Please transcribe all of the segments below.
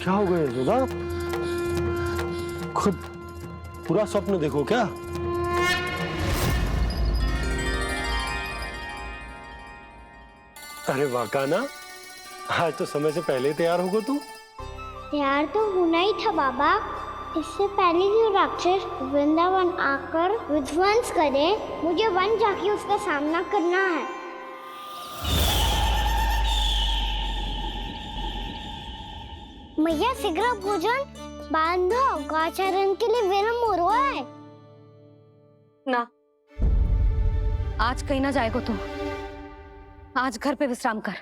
क्या हो गया यशोदा? खुद पूरा स्वप्न देखो क्या? अरे वाका ना, आज तो समय से पहले तैयार होगा तू। तैयार तो होना ही था बाबा। इससे पहले कि राक्षस वृंदावन आकर विध्वंस करे, मुझे वन जाके उसका सामना करना है। मैया शीघ्र भोजन बांधो, गौचरण के लिए विलंब हो रहा है। ना, आज कहीं ना जाएगा तू। आज घर पे विश्राम कर।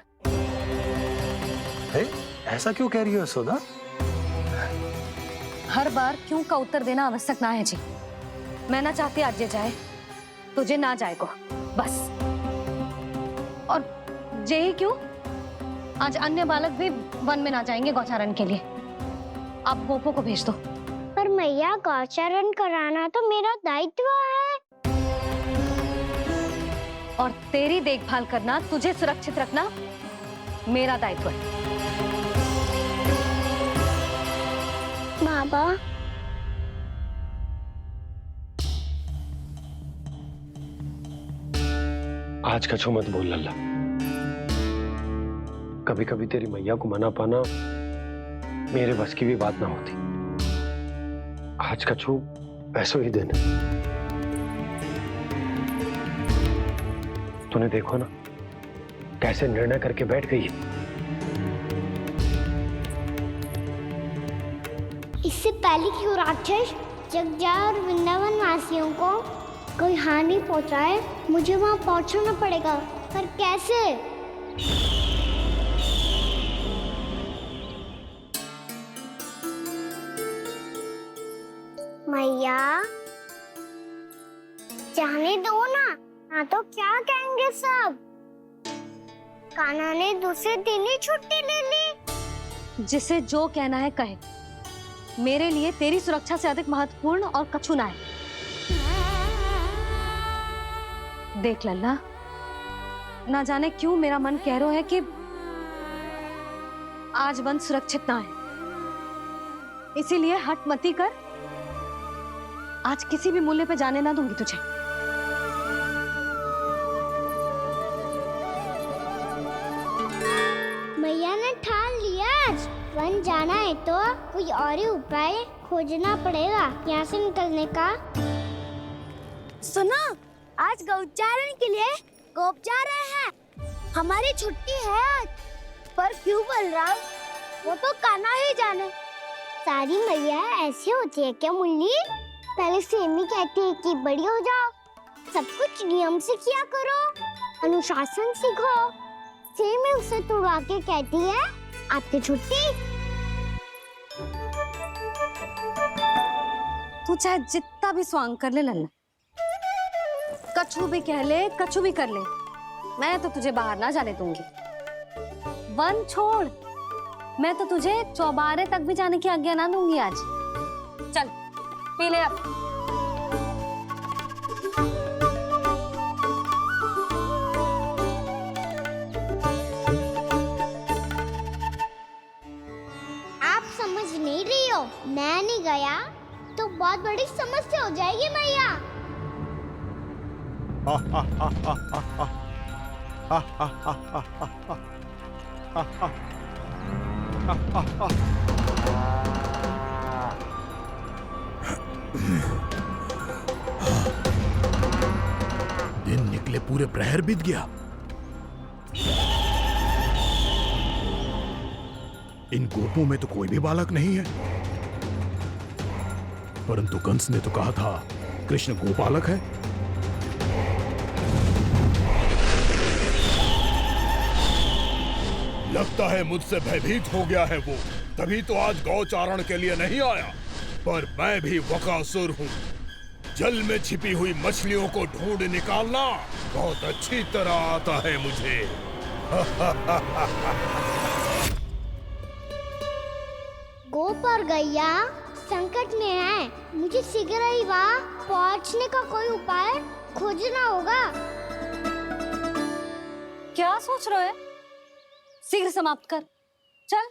ऐसा क्यों कह रही हो यशोदा? हर बार क्यों का उत्तर देना आवश्यक ना है जी। मैं ना चाहती आज ये जाए, तुझे ना जाएगा बस। और यही क्यों, आज अन्य बालक भी वन में ना जाएंगे गौचारण के लिए। आप गोपो को भेज दो। पर मैया गौचरण कराना तो मेरा दायित्व है। और तेरी देखभाल करना, तुझे सुरक्षित रखना मेरा दायित्व है। बाबा, आज कछु मत बोल लल्ला। कभी कभी तेरी मैया को मना पाना मेरे बस की भी बात ना होती। आज कछु ऐसो ही दिन है। तूने देखो ना कैसे निर्णय करके बैठ गई है। इससे पहले कि वो राक्षस जगजा और वृंदावन वासियों को कोई हानि पहुंचाए, मुझे वहां पहुंचना पड़ेगा। पर कैसे? मैया, जाने दो ना तो क्या कहेंगे सब। कान्हा ने दूसरे दिन ही छुट्टी ले ली। जिसे जो कहना है कहे। मेरे लिए तेरी सुरक्षा से अधिक महत्वपूर्ण और कछु ना है। देख लल्ला, ना जाने क्यों मेरा मन कह रहा है कि आज वन सुरक्षित ना है। इसीलिए हट मती कर। आज किसी भी मूल्य पे जाने ना दूंगी तुझे। मैया ने ठान लिया, आज वन जाना है तो कोई और ही उपाय खोजना पड़ेगा यहाँ से निकलने का। सुनो, आज गौचारण के लिए गोप जा रहे हैं। हमारी छुट्टी है आज। पर क्यों बलराम? वो तो कान्हा ही जाने। सारी मैया ऐसी होती है क्या मुन्नी? पहले सेमी कहती है कि बड़ी हो जाओ, सब कुछ नियम से किया करो, अनुशासन सीखो। सेमी उसे तुड़वा के कहती है आपकी छुट्टी। तू चाहे जितना भी स्वांग कर ले लल्ला, कछु भी कह ले, कछु भी कर ले, मैं तो तुझे बाहर ना जाने दूंगी। वन छोड़, मैं तो तुझे चौबारे तक भी जाने की आज्ञा ना दूंगी आज। चल पी ले अब। आप समझ नहीं रही हो, मैं नहीं गया तो बहुत बड़ी समस्या हो जाएगी मैया। दिन निकले पूरे प्रहर बीत गया। इन गोपों में तो कोई भी बालक नहीं है, परंतु कंस ने तो कहा था कृष्ण गोपालक है। लगता है मुझसे भयभीत हो गया है वो, तभी तो आज गौचारण के लिए नहीं आया। पर मैं भी वकासुर हूँ। जल में छिपी हुई मछलियों को ढूंढ निकालना बहुत अच्छी तरह आता है मुझे। गोप और गैया संकट में है, मुझे शीघ्र ही वहाँ पहुँचने का कोई उपाय खोजना होगा। क्या सोच रहे हो? शीघ्र समाप्त कर। चल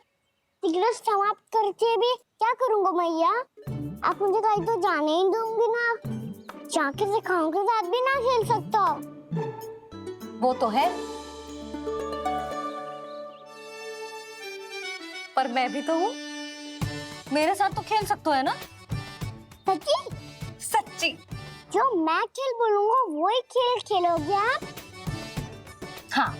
सिगरेट समाप्त करके भी क्या करूंगा मैया? आप मुझे कहीं तो जाने ही दूंगी ना। जाके सिखाओं के साथ भी ना खेल सकता। वो तो है, पर मैं भी तो हूँ, मेरे साथ तो खेल सकते हो है ना? सच्ची? सच्ची। जो मैं खेल बोलूंगा वही खेल खेलोगे आप? हाँ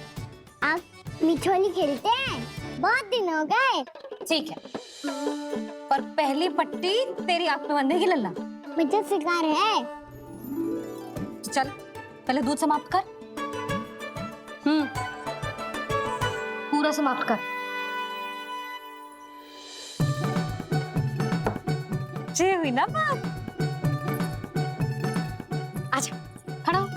आप मिठोली खेलते हैं? बहुत दिन हो गए। ठीक है, पर पहली पट्टी तेरी आंख में बंधेगी लल्ला। मुझे शिकार है। चल पहले दूध समाप्त कर। पूरा समाप्त कर। जे हुई ना बात। आजा खड़ा हो।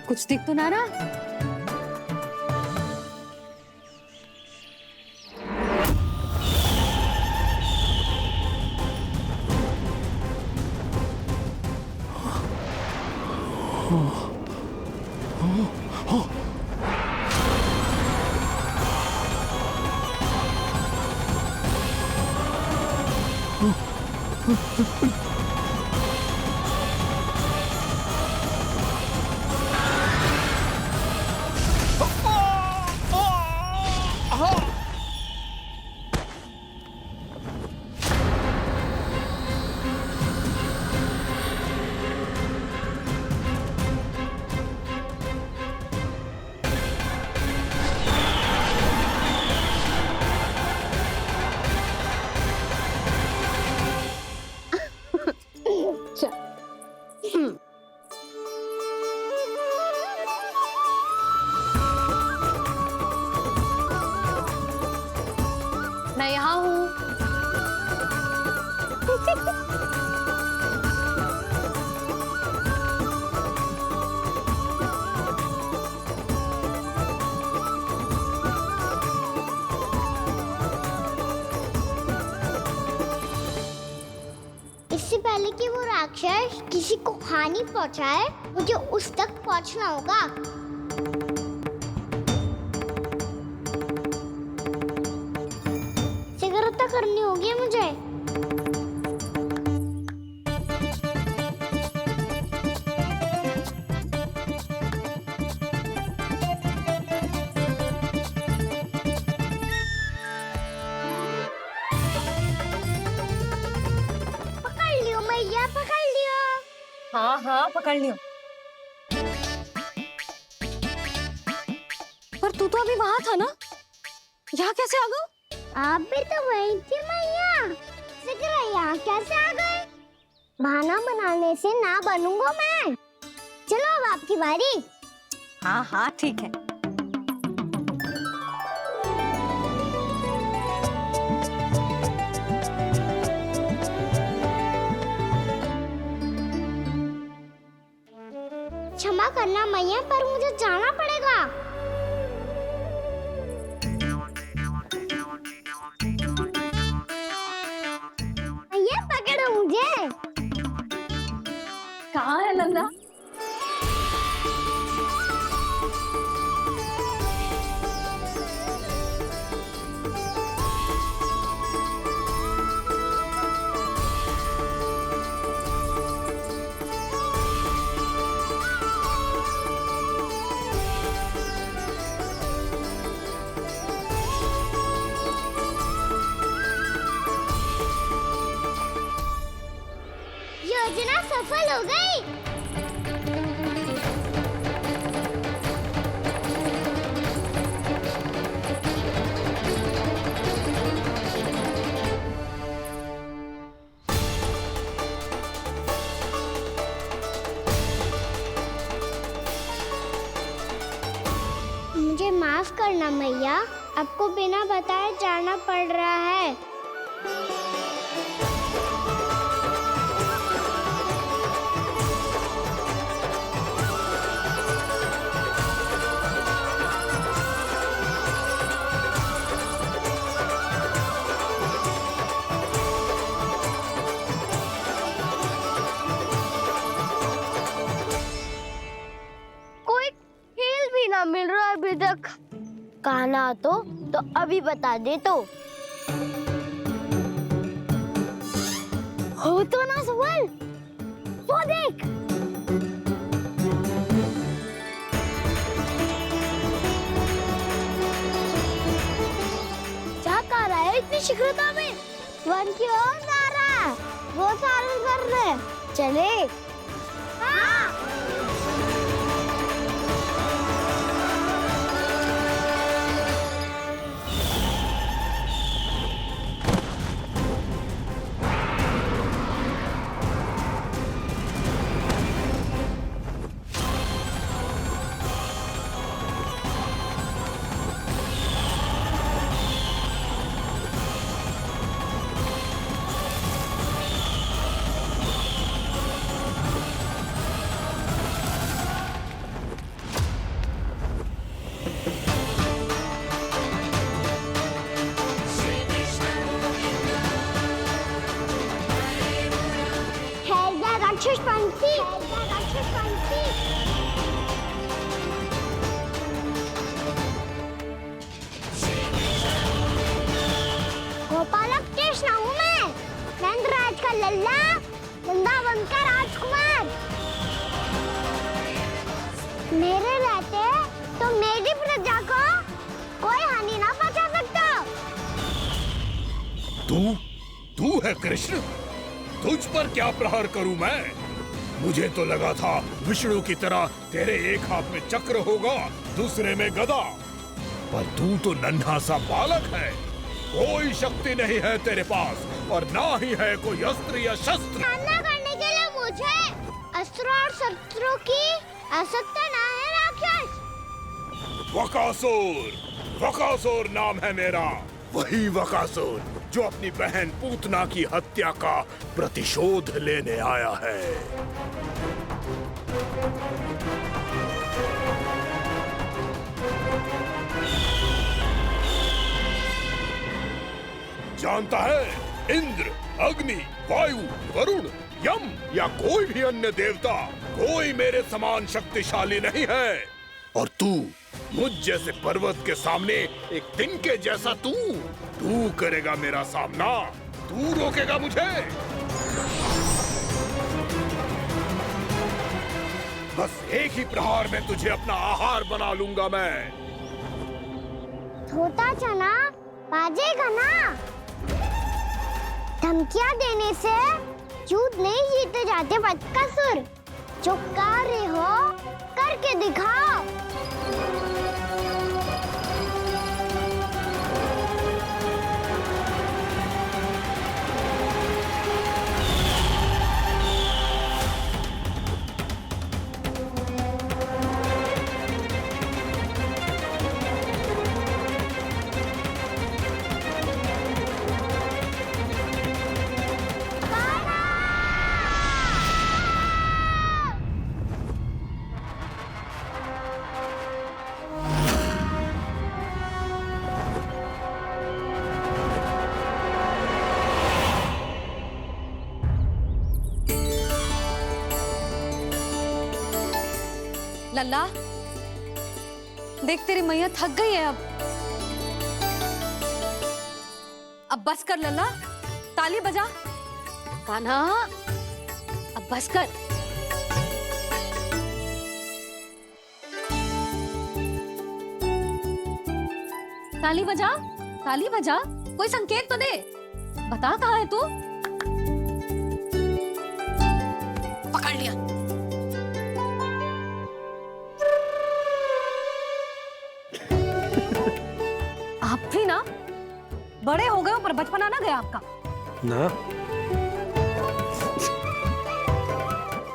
कुछ दिख तो ना रहा। मैं यहाँ हूँ। इससे पहले कि वो राक्षस किसी को हानि पहुंचाए, मुझे उस तक पहुंचना होगा। सिगरेट करनी होगी मुझे। पकड़ लियो मैया, पकड़ लियो। हाँ हाँ पकड़ लियो। पर तू तो अभी वहां था ना, यहाँ कैसे आ गया? आप भी तो वही थी मैया। सिगरेट यहाँ कैसे आ गए? बहाना बनाने से ना बनूंगा मैं। चलो अब आपकी बारी। हाँ हाँ ठीक है। क्षमा करना मैया, पर मुझे जाना पड़ेगा। मैया पकड़ो मुझे। कहाँ है लल्ला? योजना सफल हो गई। मुझे माफ करना मैया, आपको बिना बताए जाना पड़ रहा है। खेल रहे हो अभी तक? कहना तो अभी बता दे तो। हो तो ना सवाल, वो देख। क्या कर रहा है इतनी शीघ्रता में? वन की ओर जा रहा है, वो सारे कर रहे। चले। हाँ। राक्षस पंछी, राक्षस पंछी। गोपालक कृष्ण हूँ मैं, नंदराज का लल्ला, वृंदावन का राजकुमार। मेरे रहते तो मेरी प्रजा को कोई हानि ना पहुंचा सकता। तू है कृष्ण? तुझ पर क्या प्रहार करूं मैं? मुझे तो लगा था विष्णु की तरह तेरे एक हाथ में चक्र होगा, दूसरे में गदा। पर तू तो नन्हा सा बालक है, कोई शक्ति नहीं है तेरे पास और ना ही है कोई अस्त्र या शस्त्र। सामना करने के लिए मुझे अस्त्र और शस्त्रों की आवश्यकता ना है राक्षस। वकासुर, वकासुर नाम है मेरा, वही वकासुर जो अपनी बहन पूतना की हत्या का प्रतिशोध लेने आया है। जानता है, इंद्र, अग्नि, वायु, वरुण, यम या कोई भी अन्य देवता कोई मेरे समान शक्तिशाली नहीं है। और तू मुझ जैसे पर्वत के सामने एक तिनके जैसा तू करेगा मेरा सामना? तू रोकेगा मुझे? बस एक ही प्रहार में तुझे अपना आहार बना लूंगा मैं। छोटा चना बाजेगा ना। धमकियां देने से युद्ध नहीं जीते जाते बदकसूर। जो कार्य हो करके दिखाओ। लल्ला, देख तेरी मैया थक गई है अब बस कर लल्ला, ताली बजा। कान्हा, अब बस कर। ताली बजा, ताली बजा, कोई संकेत तो दे। बता कहाँ है तू? पकड़ लिया। आप भी ना बड़े हो गए हो, पर बचपना ना गया आपका ना।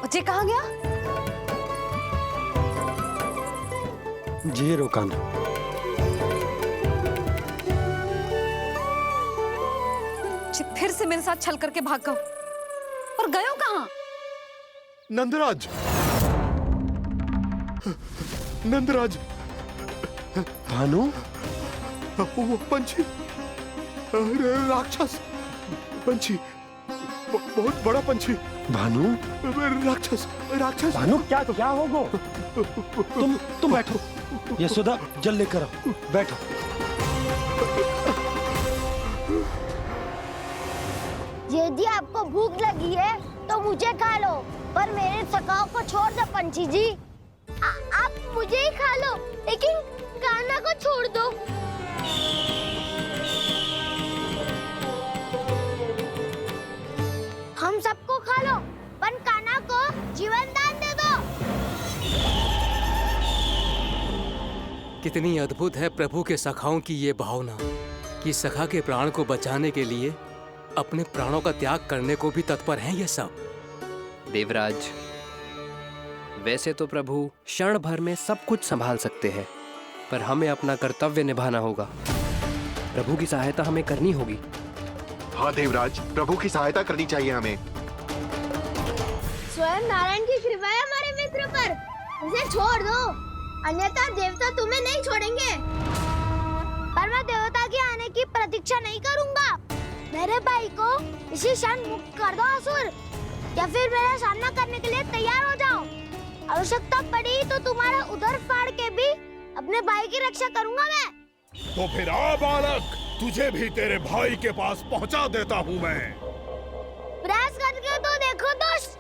बच्चे कहाँ गया? जी रोकाना। फिर से मेरे साथ छल करके भाग गए, और गए हो कहाँ? नंदराज, नंदराज, भानु, वो पंछी, राक्षस पंछी, बहुत बड़ा पंछी। भानु, राक्षस, राक्षस। भानु, क्या हो गो? तुम बैठो, यशोदा जल लेकर आओ, बैठो। यदि आपको भूख लगी है तो मुझे खा लो, पर मेरे सखाओं को छोड़ दो पंछी जी। आप मुझे ही खा लो, लेकिन कान्हा को छोड़ दो। हम सबको खा लो, पर कान्हा को जीवन दान दे दो। कितनी अद्भुत है प्रभु के सखाओं की ये भावना कि सखा के प्राण को बचाने के लिए अपने प्राणों का त्याग करने को भी तत्पर हैं ये सब। देवराज, वैसे तो प्रभु क्षण भर में सब कुछ संभाल सकते हैं, पर हमें अपना कर्तव्य निभाना होगा। प्रभु की सहायता हमें करनी होगी। हाँ देवराज, प्रभु की सहायता करनी चाहिए हमें। स्वयं नारायण की कृपा है हमारे मित्र पर, उसे छोड़ दो, अन्यथा देवता तुम्हें नहीं छोड़ेंगे। पर मैं देवता के आने की प्रतीक्षा नहीं करूंगा। मेरे भाई को इसी क्षण मुक्त कर दो असुर, या फिर मेरा सामना करने के लिए तैयार हो जाओ। आवश्यकता पड़ी तो तुम्हारा उधर फाड़ के भी अपने भाई की रक्षा करूंगा मैं। तो फिर आ बालक, तुझे भी तेरे भाई के पास पहुंचा देता हूँ मैं। प्रयास करके तो देखो दोस्त,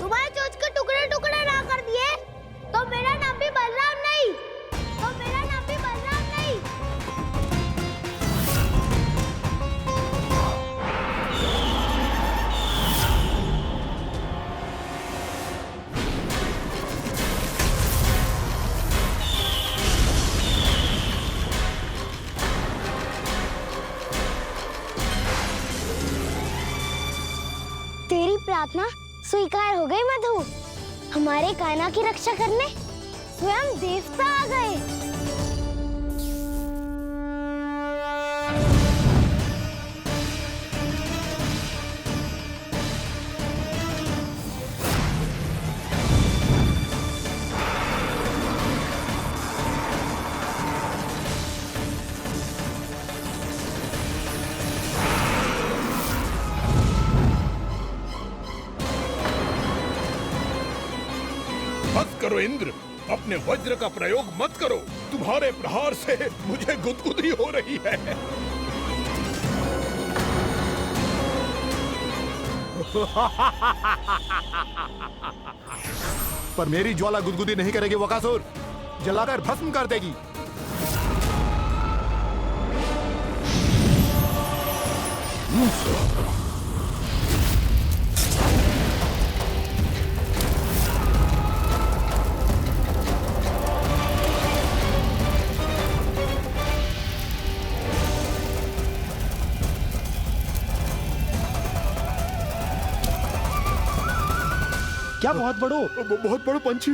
तुम्हारे चोंच के टुकड़े टुकड़े ना कर दिए तो मेरा नाम भी बलराम नहीं, तो मेरा नाम भी बलराम नहीं। तेरी प्रार्थना स्वीकार हो गई मधु। हमारे कान्हा की रक्षा करने स्वयं देवता आ गए। मत करो इंद्र, अपने वज्र का प्रयोग मत करो। तुम्हारे प्रहार से मुझे गुदगुदी हो रही है। पर मेरी ज्वाला गुदगुदी नहीं करेगी वकासुर, जलाकर भस्म कर देगी। क्या बहुत बड़ो? बहुत बड़ो पंछी,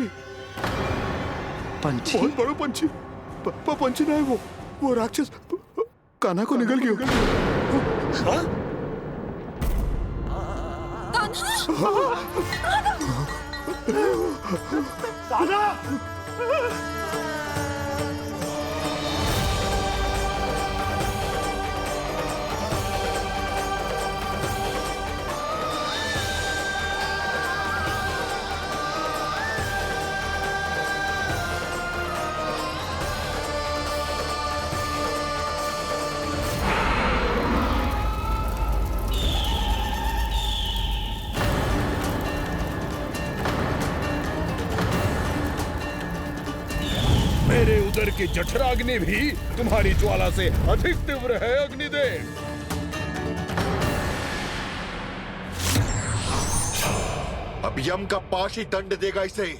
पंछी? बहुत बड़ो पंछी। पंछी ना है वो राक्षस कान्हा को निगल गया। मेरे उदर की जठराग्नि भी तुम्हारी ज्वाला से अधिक तीव्र है अग्निदेव। अब यम का पाश ही दंड देगा इसे।